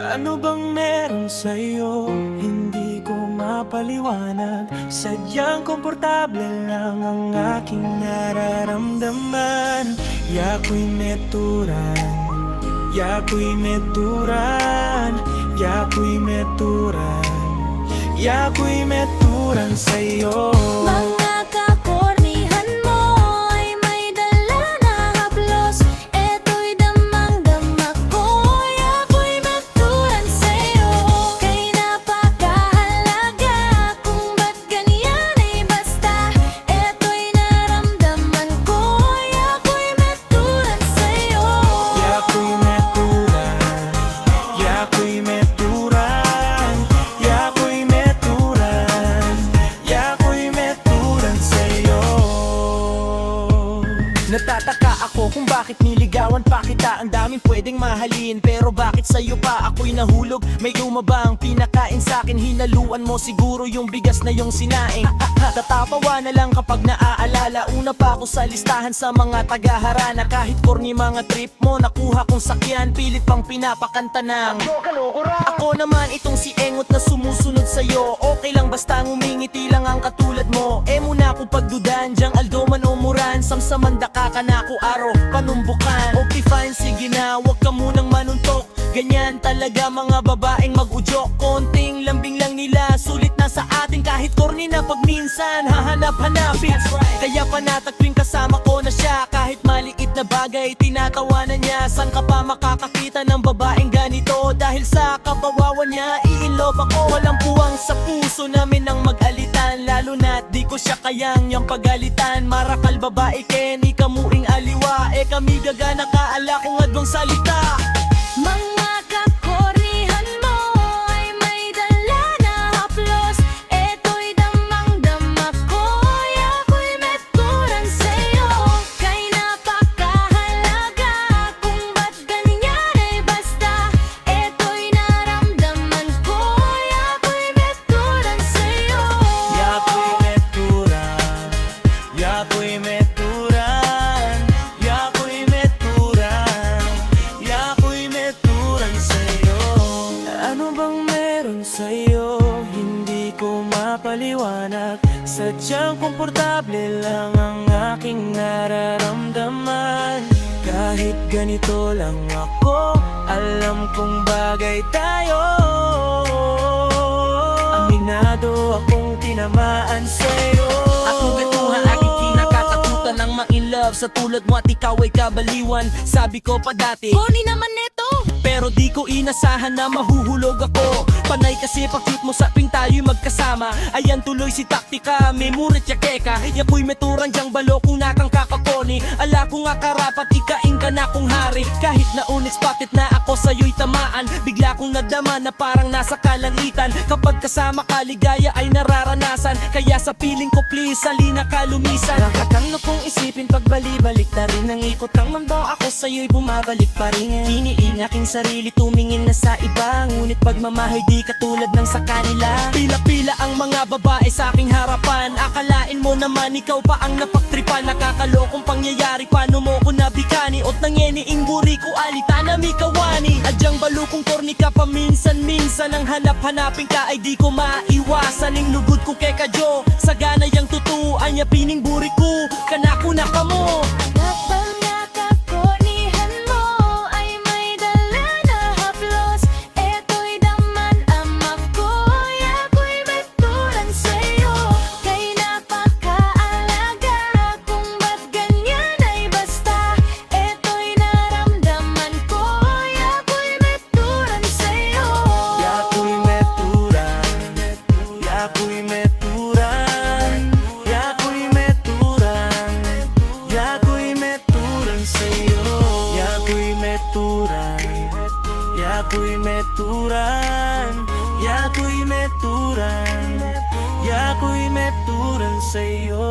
Ano bang meron sa'yo? Hindi ko mapaliwanag. Sadyang komportable lang ang aking nararamdaman. Yako'y meturan, yako'y meturan, yako'y meturan, yako'y meturan sa'yo. Mga kakornihan mo ay may dala na haplos. Eto'y damang-dama ko, ako'y magturan sa'yo. Kay napakahalaga kung ba't ganyan ay basta. Eto'y naramdaman ko, ako'y magturan sa'yo. Yako'y meturan, yako'y meturan, yako'y meturan, yako'y meturan sa'yo. Natataka ako kung bakit niligawan pa kita. Ang daming pwedeng mahalin, pero bakit sa'yo pa ako'y nahulog? May lumabang pinakain sa'kin, hinaluan mo siguro yung bigas na yung sinaing. Tatapawa na lang kapag naaalala. Una pa ako sa listahan sa mga tagaharana. Kahit corny mga trip mo, nakuha kong sakyan. Pilit pang pinapakanta ng ako naman itong si Engot na sumusunod sa'yo. Okay lang basta ngumingiti lang ang katulad mo. Muna akong pagdudan, dyang Aldo man o Moran. Samsamanda ka na ko araw, panumbukan. Okay fine, sige na, wag ka munang manuntok. Ganyan talaga mga babaeng mag-udyok. Konting lambing lang nila, sulit na sa atin. Kahit corny na pag minsan, hahanap-hanapin. Kaya panatag tuwing kasama ko na siya. Kahit maliit na bagay, tinatawanan niya. San ka pa makakakita ng babaeng ganito? Dahil sa kabawawan niya, i-inlove ako. Walang puwang sa puso namin ng mag-alitan. Lalo na di ko siya kayang niyang pagalitan. Marakal babae ken, ikamuing aliwa. Kami gaga nakaala kung adwang salita. Mga kakornihan mo ay may dala na haplos. Eto'y damang-dama ko, ako'y meturan sa'yo. Kay napakahalaga kung ba't ganyan ay basta. Eto'y naramdaman ko, ako'y meturan sa'yo. Yako'y meturan, yako'y meturan, yako'y meturan, yako'y meturan sa'yo. Ano bang meron sa'yo? Hindi ko mapaliwanag. Sadyang komportable lang ang aking nararamdaman. Kahit ganito lang ako, alam kong bagay tayo. Aminado akong tinamaan sa'yo. Ako gatuhan, aking kinakatakutan ng ma-inlove. Sa tulad mo at ikaw ay kabaliwan. Sabi ko pa dati, Corny naman neto. pero di ko inasahan na mahuhulog ako. Panay kasi pag-shoot mo sa ping tayo'y magkasama. Ayan tuloy si taktika, may murit ya keka. Yako'y meturan dyang balo kung nakang kakakoni. Ala ko nga karapat, ikain ka na kong hari. Kahit na unexpected na ako sa'yo'y tamaan. Bigla kong nadama na parang nasa kalangitan. Kapag kasama ka, ligaya ay nararanasan. Kaya sa piling ko please, halina ka lumisan. Nakakano kong isipin pagbali-balik na rin. Ang ikot ng mundo, ako sa'yo'y bumabalik pa rin. Iniing aking sarili, tumingin na sa iba. Ngunit pagmamahal di katulad ng sa kanila. Pila-pila ang mga babae sa aking harapan. Akalain mo naman ikaw pa ang napagtripan. Nakakalokong pangyayari, paano mo ko nabikani? Ot nang yeniing buri ko, alita na mikawani. Adyang balukong korni ka paminsan-minsan. Ang hanap-hanapin ka ay di ko maiwasan. Ing lugod ko kay kadyo, sagana yang tutuan niya pining buri ko. Kanako na ka mo. Mga kakornihan mo ay may dala na haplos. Eto'y daman-ama ko, ako'y meturan sa'yo. Kay napakaalaga kung ba't ganyan ay basta. Eto'y naramdaman ko, ako'y meturan sa'yo. Yako'y meturan, yako'y meturan, yako'y meturan, yako'y meturan sa'yo. Yako'y meturan, yako'y meturan, yako'y meturan, yako'y meturan sa'yo.